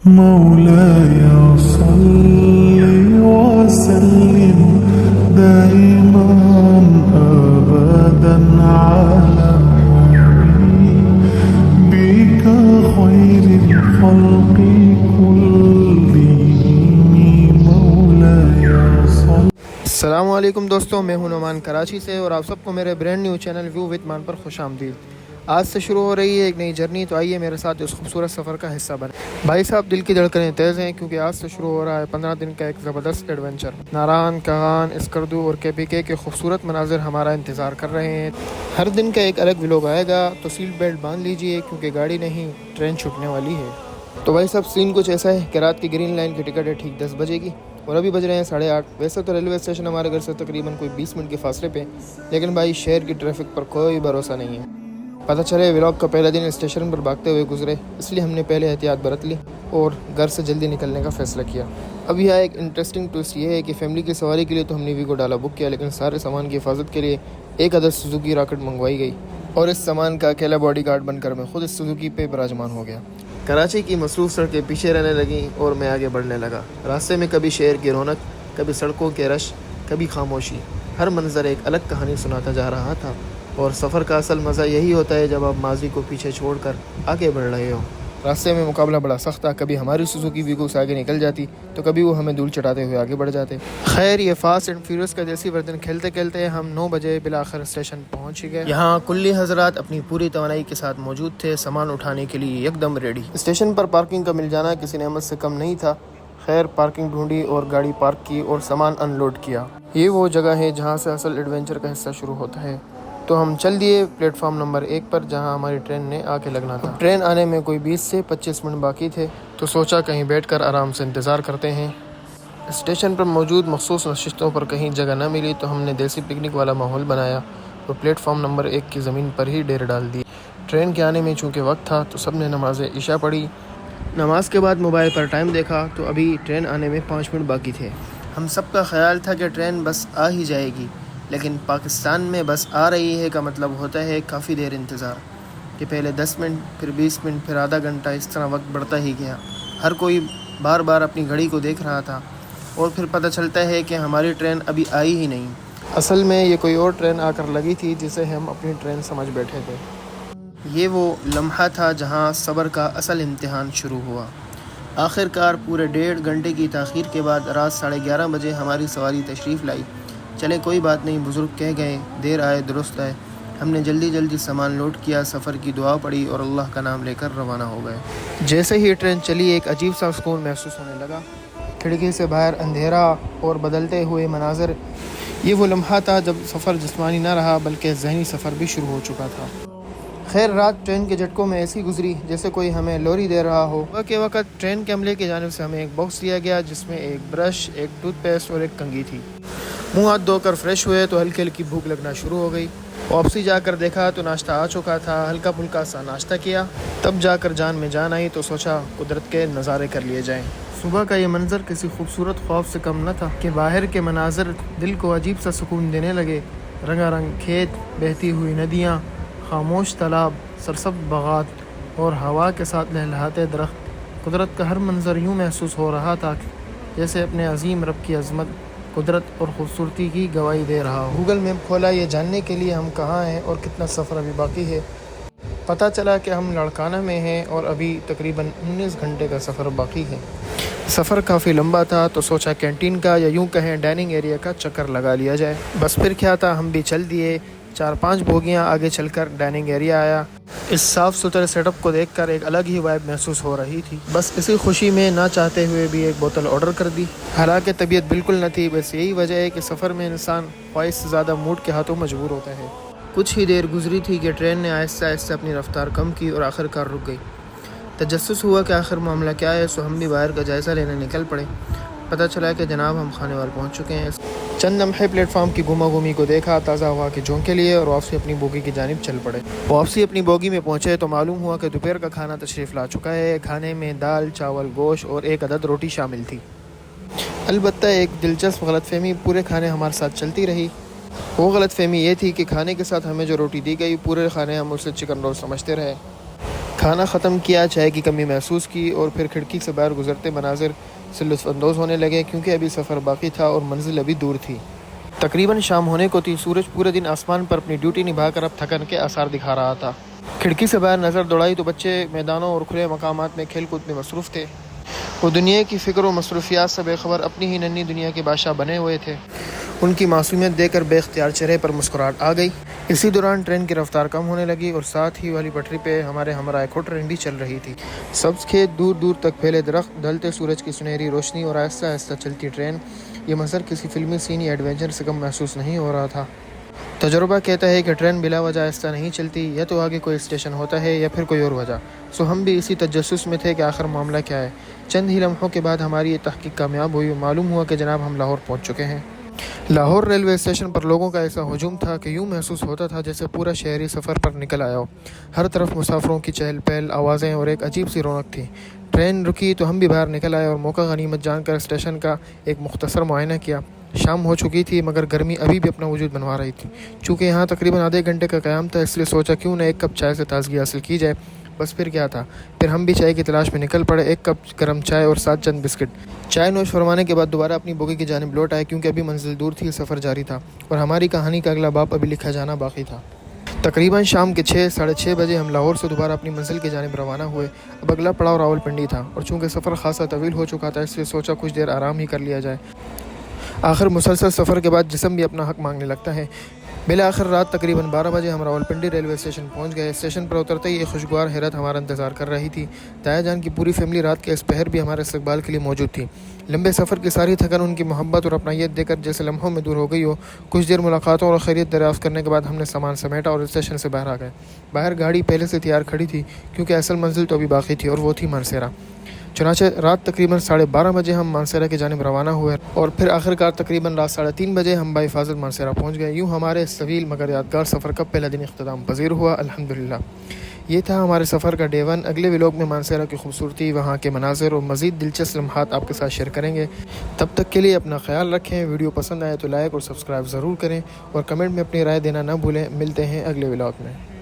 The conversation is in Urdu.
مولاي صل وسلم دائما أبدا على حبيبك خير الخلق كلهم مولاي صل. السلام علیکم دوستوں، میں ہوں نعمان کراچی سے اور آپ سب کو میرے برانڈ نیو چینل ویو وتھ مان پر خوش آمدید۔ آج سے شروع ہو رہی ہے ایک نئی جرنی، تو آئیے میرے ساتھ اس خوبصورت سفر کا حصہ بنیں۔ بھائی صاحب، دل کی دھڑکنیں تیز ہیں کیونکہ آج سے شروع ہو رہا ہے 15 دن کا ایک زبردست ایڈونچر۔ ناران، کغان، اسکردو اور KPK کے خوبصورت مناظر ہمارا انتظار کر رہے ہیں۔ ہر دن کا ایک الگ ولاگ آئے گا، تو سیٹ بیلٹ باندھ لیجئے کیونکہ گاڑی نہیں، ٹرین چھوٹنے والی ہے۔ تو بھائی صاحب، سین کچھ ایسا ہے کہ رات کی گرین لائن کی ٹکٹ ہے ٹھیک 10 بجے کی، اور ابھی بج رہے ہیں 8:30۔ ویسے تو ریلوے اسٹیشن ہمارے گھر سے تقریباً کوئی 20 منٹ کے فاصلے پہ، لیکن بھائی شہر کی ٹریفک پر کوئی بھروسہ نہیں ہے۔ پتہ چلے ولاگ کا پہلا دن اسٹیشن پر بھاگتے ہوئے گزرے، اس لیے ہم نے پہلے احتیاط برت لی اور گھر سے جلدی نکلنے کا فیصلہ کیا۔ اب یہاں ایک انٹرسٹنگ ٹوسٹ یہ ہے کہ فیملی کی سواری کے لیے تو ہم نے ویگو ڈالا بک کیا، لیکن سارے سامان کی حفاظت کے لیے ایک عدد سوزوکی راکٹ منگوائی گئی، اور اس سامان کا اکیلا باڈی گارڈ بن کر میں خود اس سوزوکی پہ براجمان ہو گیا۔ کراچی کی مصروف سڑکیں پیچھے رہنے لگیں اور میں آگے بڑھنے لگا۔ راستے میں کبھی شہر کی رونق، کبھی سڑکوں کے رش، کبھی خاموشی، ہر منظر ایک الگ کہانی سناتا جا رہا تھا۔ اور سفر کا اصل مزہ یہی ہوتا ہے جب آپ ماضی کو پیچھے چھوڑ کر آگے بڑھ رہے ہو۔ راستے میں مقابلہ بڑا سخت تھا، کبھی ہماری سوزوکی ویگو سے آگے نکل جاتی تو کبھی وہ ہمیں دھول چٹاتے ہوئے آگے بڑھ جاتے۔ خیر، یہ فاسٹ اینڈ فیورس کا دیسی ورژن کھیلتے کھیلتے ہم 9 بجے بالآخر اسٹیشن پہنچ گئے۔ یہاں کلی حضرات اپنی پوری توانائی کے ساتھ موجود تھے، سامان اٹھانے کے لیے یک دم ریڈی۔ اسٹیشن پر پارکنگ کا مل جانا کسی نعمت سے کم نہیں تھا۔ خیر، پارکنگ ڈھونڈی اور گاڑی پارک کی اور سامان ان لوڈ کیا۔ یہ وہ جگہ ہے جہاں سے اصل ایڈونچر کا حصہ شروع ہوتا ہے۔ تو ہم چل دیے پلیٹ فارم نمبر 1 پر، جہاں ہماری ٹرین نے آ کے لگنا تھا۔ ٹرین آنے میں کوئی 20 سے 25 منٹ باقی تھے، تو سوچا کہیں بیٹھ کر آرام سے انتظار کرتے ہیں۔ اسٹیشن پر موجود مخصوص نشستوں پر کہیں جگہ نہ ملی تو ہم نے دیسی پکنک والا ماحول بنایا اور پلیٹ فارم نمبر 1 کی زمین پر ہی ڈیر ڈال دی۔ ٹرین کے آنے میں چونکہ وقت تھا تو سب نے نماز عشاء پڑھی۔ نماز کے بعد موبائل پر ٹائم دیکھا تو ابھی ٹرین آنے میں 5 منٹ باقی تھے۔ ہم سب کا خیال تھا کہ ٹرین بس آ ہی جائے گی، لیکن پاکستان میں بس آ رہی ہے کا مطلب ہوتا ہے کافی دیر انتظار، کہ پہلے 10 منٹ، پھر 20 منٹ، پھر آدھا گھنٹہ، اس طرح وقت بڑھتا ہی گیا۔ ہر کوئی بار بار اپنی گھڑی کو دیکھ رہا تھا، اور پھر پتہ چلتا ہے کہ ہماری ٹرین ابھی آئی ہی نہیں۔ اصل میں یہ کوئی اور ٹرین آ کر لگی تھی جسے ہم اپنی ٹرین سمجھ بیٹھے تھے۔ یہ وہ لمحہ تھا جہاں صبر کا اصل امتحان شروع ہوا۔ آخر کار پورے 1.5 گھنٹے کی تاخیر کے بعد رات 11:30 بجے ہماری سواری تشریف لائی۔ چلے کوئی بات نہیں، بزرگ کہہ گئے، دیر آئے درست آئے۔ ہم نے جلدی سامان لوڈ کیا، سفر کی دعا پڑھی اور اللہ کا نام لے کر روانہ ہو گئے۔ جیسے ہی ٹرین چلی ایک عجیب سا سکون محسوس ہونے لگا۔ کھڑکی سے باہر اندھیرا اور بدلتے ہوئے مناظر، یہ وہ لمحہ تھا جب سفر جسمانی نہ رہا بلکہ ذہنی سفر بھی شروع ہو چکا تھا۔ خیر، رات ٹرین کے جھٹکوں میں ایسی گزری جیسے کوئی ہمیں لوری دے رہا ہو۔ صبح کے وقت ٹرین کے عملے کی جانب سے ہمیں ایک باکس دیا گیا جس میں ایک برش، ایک ٹوتھ پیسٹ اور ایک کنگھی تھی۔ منہ ہاتھ دھو کر فریش ہوئے تو ہلکی ہلکی بھوک لگنا شروع ہو گئی۔ واپسی جا کر دیکھا تو ناشتہ آ چکا تھا، ہلکا پھلکا سا ناشتہ کیا، تب جا کر جان میں جان آئی تو سوچا قدرت کے نظارے کر لیے جائیں۔ صبح کا یہ منظر کسی خوبصورت خواب سے کم نہ تھا کہ باہر کے مناظر دل کو عجیب سا سکون دینے لگے۔ رنگا رنگ کھیت، بہتی ہوئی ندیاں، خاموش تالاب، سرسبز باغات اور ہوا کے ساتھ لہلہاتے درخت۔ قدرت کا ہر منظر یوں محسوس ہو رہا تھا جیسے اپنے عظیم رب کی عظمت، قدرت اور خوبصورتی کی گواہی دے رہا ہو۔ گوگل میپ کھولا یہ جاننے کے لیے ہم کہاں ہیں اور کتنا سفر ابھی باقی ہے۔ پتہ چلا کہ ہم لاڑکانہ میں ہیں اور ابھی تقریباً 19 گھنٹے کا سفر باقی ہے۔ سفر کافی لمبا تھا تو سوچا کینٹین کا یا یوں کہیں ڈائننگ ایریا کا چکر لگا لیا جائے۔ بس پھر کیا تھا، ہم بھی چل دیے۔ 4-5 بوگیاں آگے چل کر ڈائننگ ایریا آیا۔ اس صاف ستھرے سیٹ اپ کو دیکھ کر ایک الگ ہی وائب محسوس ہو رہی تھی۔ بس اسی خوشی میں نہ چاہتے ہوئے بھی ایک بوتل آرڈر کر دی۔ حالانکہ طبیعت بالکل نہ تھی، بس یہی وجہ ہے کہ سفر میں انسان خواہش سے زیادہ موڈ کے ہاتھوں مجبور ہوتا ہے۔ کچھ ہی دیر گزری تھی کہ ٹرین نے آہستہ آہستہ اپنی رفتار کم کی اور آخر کار رک گئی۔ تجسس ہوا کہ آخر معاملہ کیا ہے، سو ہم بھی باہر کا جائزہ لینے نکل پڑے۔ پتہ چلا کہ جناب ہم خانے وال پہنچ چکے ہیں۔ چند لمحے پلیٹ فارم کی گما گومی کو دیکھا، تازہ ہوا کے جھونکے لیے اور واپسی اپنی بوگی کی جانب چل پڑے۔ واپسی اپنی بوگی میں پہنچے تو معلوم ہوا کہ دوپہر کا کھانا تشریف لا چکا ہے۔ کھانے میں دال، چاول، گوشت اور ایک عدد روٹی شامل تھی۔ البتہ ایک دلچسپ غلط فہمی پورے کھانے ہمارے ساتھ چلتی رہی۔ وہ غلط فہمی یہ تھی کہ کھانے کے ساتھ ہمیں جو روٹی دی گئی، پورے کھانے ہم اسے چکن رول سمجھتے رہے۔ کھانا ختم کیا، چائے کی کمی محسوس کی اور پھر کھڑکی سے باہر گزرتے مناظر سے لطف اندوز ہونے لگے، کیونکہ ابھی سفر باقی تھا اور منزل ابھی دور تھی۔ تقریباً شام ہونے کو تھی۔ سورج پورے دن آسمان پر اپنی ڈیوٹی نبھا کر اب تھکن کے آثار دکھا رہا تھا۔ کھڑکی سے باہر نظر دوڑائی تو بچے میدانوں اور کھلے مقامات میں کھیل کود میں مصروف تھے۔ وہ دنیا کی فکر و مصروفیات سے بے خبر اپنی ہی ننھی دنیا کے بادشاہ بنے ہوئے تھے۔ ان کی معصومیت دیکھ کر بے اختیار چہرے پر مسکراہٹ آ گئی۔ اسی دوران ٹرین کی رفتار کم ہونے لگی اور ساتھ ہی والی پٹری پہ ہمارے ہمراہ کھو ٹرین بھی چل رہی تھی۔ سبز کھیت، دور دور تک پھیلے درخت، ڈھلتے سورج کی سنہری روشنی اور آہستہ آہستہ چلتی ٹرین، یہ منظر کسی فلمی سین یا ایڈونچر سے کم محسوس نہیں ہو رہا تھا۔ تجربہ کہتا ہے کہ ٹرین بلا وجہ آہستہ نہیں چلتی، یا تو آگے کوئی اسٹیشن ہوتا ہے یا پھر کوئی اور وجہ۔ سو ہم بھی اسی تجسس میں تھے کہ آخر معاملہ کیا ہے۔ چند ہی لمحوں کے بعد ہماری یہ تحقیق کامیاب ہوئی اور معلوم ہوا کہ جناب ہم لاہور پہنچ چکے ہیں۔ لاہور ریلوے اسٹیشن پر لوگوں کا ایسا ہجوم تھا کہ یوں محسوس ہوتا تھا جیسے پورا شہری سفر پر نکل آیا ہو۔ ہر طرف مسافروں کی چہل پہل، آوازیں اور ایک عجیب سی رونق تھی۔ ٹرین رکی تو ہم بھی باہر نکل آئے اور موقع غنیمت جان کر اسٹیشن کا ایک مختصر معائنہ کیا۔ شام ہو چکی تھی مگر گرمی ابھی بھی اپنا وجود بنوا رہی تھی۔ چونکہ یہاں تقریباً آدھے گھنٹے کا قیام تھا، اس لیے سوچا کیوں نہ ایک کپ چائے سے تازگی حاصل کی جائے۔ بس پھر کیا تھا، پھر ہم بھی چائے کی تلاش میں نکل پڑے، ایک کپ گرم چائے اور ساتھ چند بسکٹ۔ چائے نوش فرمانے کے بعد دوبارہ اپنی بوگی کی جانب لوٹ آئے، کیونکہ ابھی منزل دور تھی، سفر جاری تھا اور ہماری کہانی کا اگلا باب ابھی لکھا جانا باقی تھا۔ تقریباً شام کے 6-6:30 بجے ہم لاہور سے دوبارہ اپنی منزل کی جانب روانہ ہوئے۔ اب اگلا پڑاؤ راولپنڈی تھا اور چونکہ سفر خاصا طویل ہو چکا تھا، اس لیے سوچا کچھ دیر آرام ہی کر لیا جائے۔ آخر مسلسل سفر کے بعد جسم بھی اپنا حق مانگنے لگتا ہے۔ بالآخر رات تقریباً 12 بجے ہم راولپنڈی ریلوے اسٹیشن پہنچ گئے۔ اسٹیشن پر اترتے ہی ایک خوشگوار حیرت ہمارا انتظار کر رہی تھی۔ تایا جان کی پوری فیملی رات کے اس پہر بھی ہمارے استقبال کے لیے موجود تھی۔ لمبے سفر کی ساری تھکن ان کی محبت اور اپنائیت دے کر جیسے لمحوں میں دور ہو گئی ہو۔ کچھ دیر ملاقاتوں اور خیریت دریافت کرنے کے بعد ہم نے سامان سمیٹا اور اسٹیشن سے باہر آ گئے۔ باہر گاڑی پہلے سے تیار کھڑی تھی، کیونکہ اصل منزل تو ابھی باقی تھی اور وہ تھی مانسیرا۔ چنانچہ رات تقریباً 12:30 بجے ہم مانسیرا کی جانب روانہ ہوئے اور پھر آخرکار تقریباً رات 3:30 بجے ہم بحفاظت مانسیرا پہنچ گئے۔ یوں ہمارے اس طویل مگر یادگار سفر کا پہلا دن اختتام پذیر ہوا، الحمدللہ۔ یہ تھا ہمارے سفر کا ڈے 1۔ اگلے ولاگ میں مانسیرا کی خوبصورتی، وہاں کے مناظر اور مزید دلچسپ لمحات آپ کے ساتھ شیئر کریں گے۔ تب تک کے لیے اپنا خیال رکھیں۔ ویڈیو پسند آئے تو لائک اور سبسکرائب ضرور کریں اور کمنٹ میں اپنی رائے دینا نہ بھولیں۔ ملتے ہیں اگلے ولاگ میں۔